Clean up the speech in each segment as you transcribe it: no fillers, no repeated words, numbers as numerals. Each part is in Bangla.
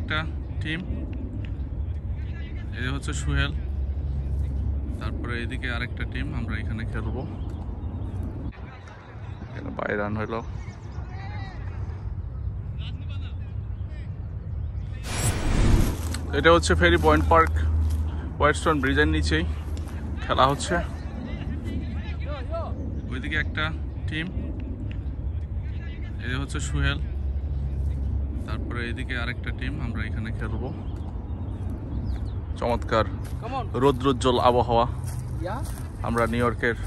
একটা টিম, এই হচ্ছে সুহেল, তারপরে এইদিকে আরেকটা টিম। আমরা এখানে খেলবো। বাই রান হইলো। এটা হচ্ছে ফেরি পয়েন্ট পার্ক, হোয়াইটস্টোন ব্রিজের নিচেই খেলা হচ্ছে। ওইদিকে একটা টিম, এই হচ্ছে সুহেল, তারপরে এইদিকে আরেকটা টিম। আমরা এখানে খেলবো। চমৎকার রৌদ্রোজ্জ্বল আবহাওয়া। আমরা নিউ ইয়র্কের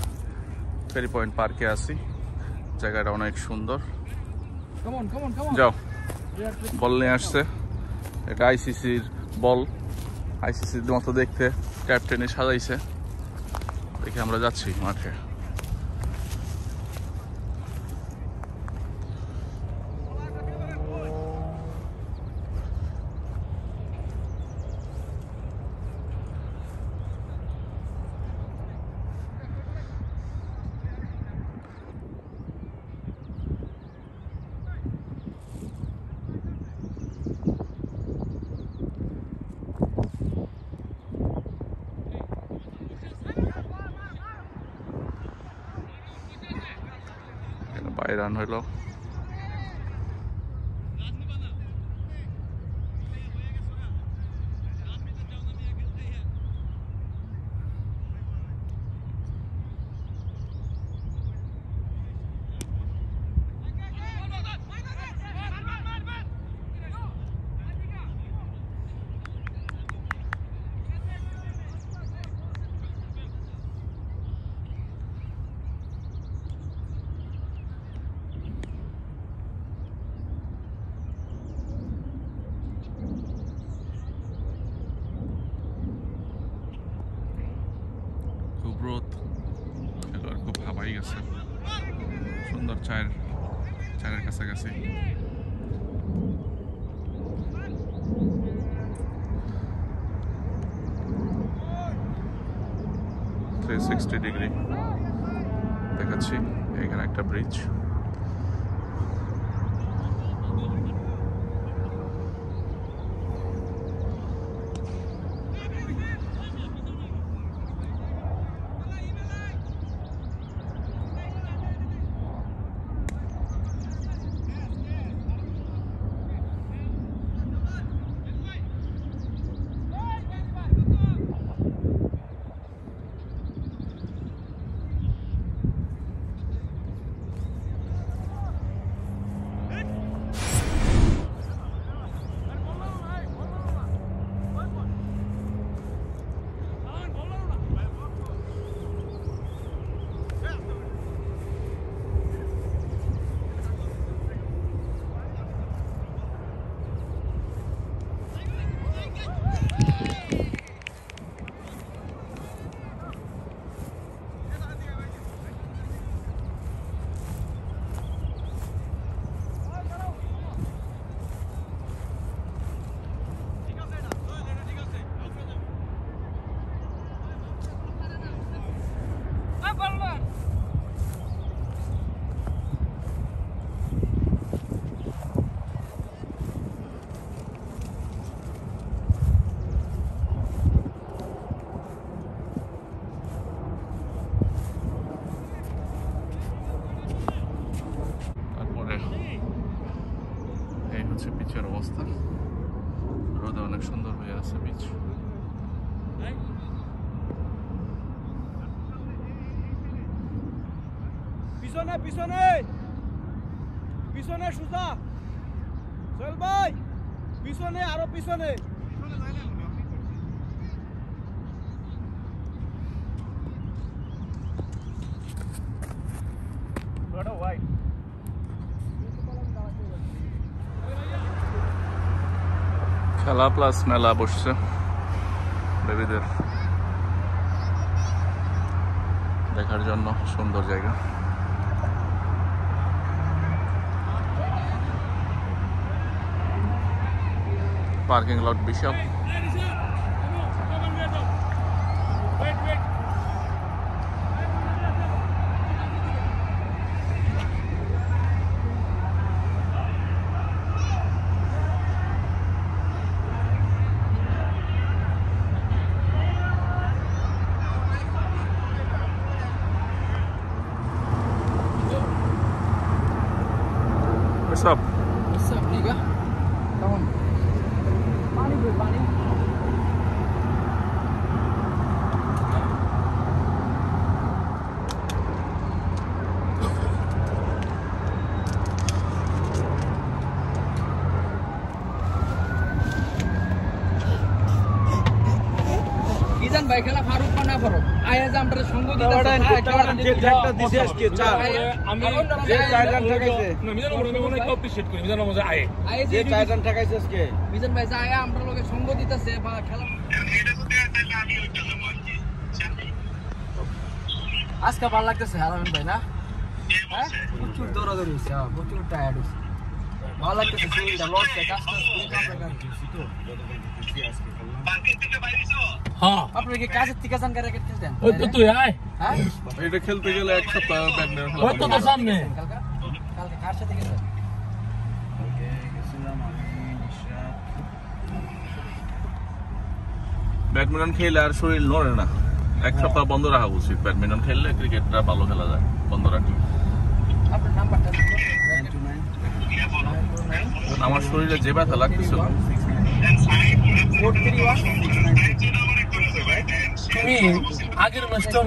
ফেরি পয়েন্ট পার্কে আছি। জায়গাটা অনেক সুন্দর। যাও, বল নিয়ে আসছে। এটা আইসিসির বল, আইসিসির মতো দেখতে, ক্যাপ্টেনে সাজাইছে। দেখে আমরা যাচ্ছি মাঠে। বাই রান হইলো। খুব রোদ, খেলোয়াড় খুব হাবাই গেছে। সুন্দর চায়ের কাছাকাছি। ডিগ্রি দেখাচ্ছি। এখানে একটা ব্রিজ। এই হচ্ছে পিচের অবস্থা। রোদে অনেক সুন্দর হয়ে আছে পিচ। পিছনে পিছনে পিছনে সুজা চল ভাই, পিছনে আরো পিছনে। খেলা প্লাস মেলা বসছে বেবিদের দেখার জন্য। সুন্দর জায়গা। Parking lot Vishal. What's up? What's up, nigga? Come on. Pani, bro, pani. কিজান ভাই খেলা ফারুক পানা ফারুক আয়াজ আমরা সঙ্গ দিতে যে একটা দিছে আজকে চার আমি যে 4 রান ঠকাইছে মিজান মনে মনে অ্যাপ্রিশিয়েট করি মিজান মজা আয় যে 4 রান ঠকাইছে আজকে মিজান ভাই যায় আমরা লগে সঙ্গ দিতেছে বা খেলা আজকে ভালো লাগতেছে হারামিন ভাই না হ্যাঁ প্রচুর দৌড়াদৌড়ি হচ্ছে প্রচুর টায়ার্ড হচ্ছে ভালো লাগতেছে শরীরটা লড়ছে কাজ হ্যাঁ আপনার কি কাজের থেকে যান গাড়ি খেলতেন ওই তো তুই আয় হ্যাঁ এটা খেলতে গেলে এক সপ্তাহ ব্যাডমিন্টন ওই তো তোর সামনে কালকে কার সাথে গেছেন ব্যাডমিন্টন খেলে আর শরীর নড়ে না এক সপ্তাহ বন্ধ রাখা উচিত ব্যাডমিন্টন খেললে ক্রিকেটটা ভালো খেলা যায় বন্ধ রাখি আপনার নাম্বারটা আমার শরীরে যে ব্যথা লাগতেছিল তুমি আগের ম্যাচটা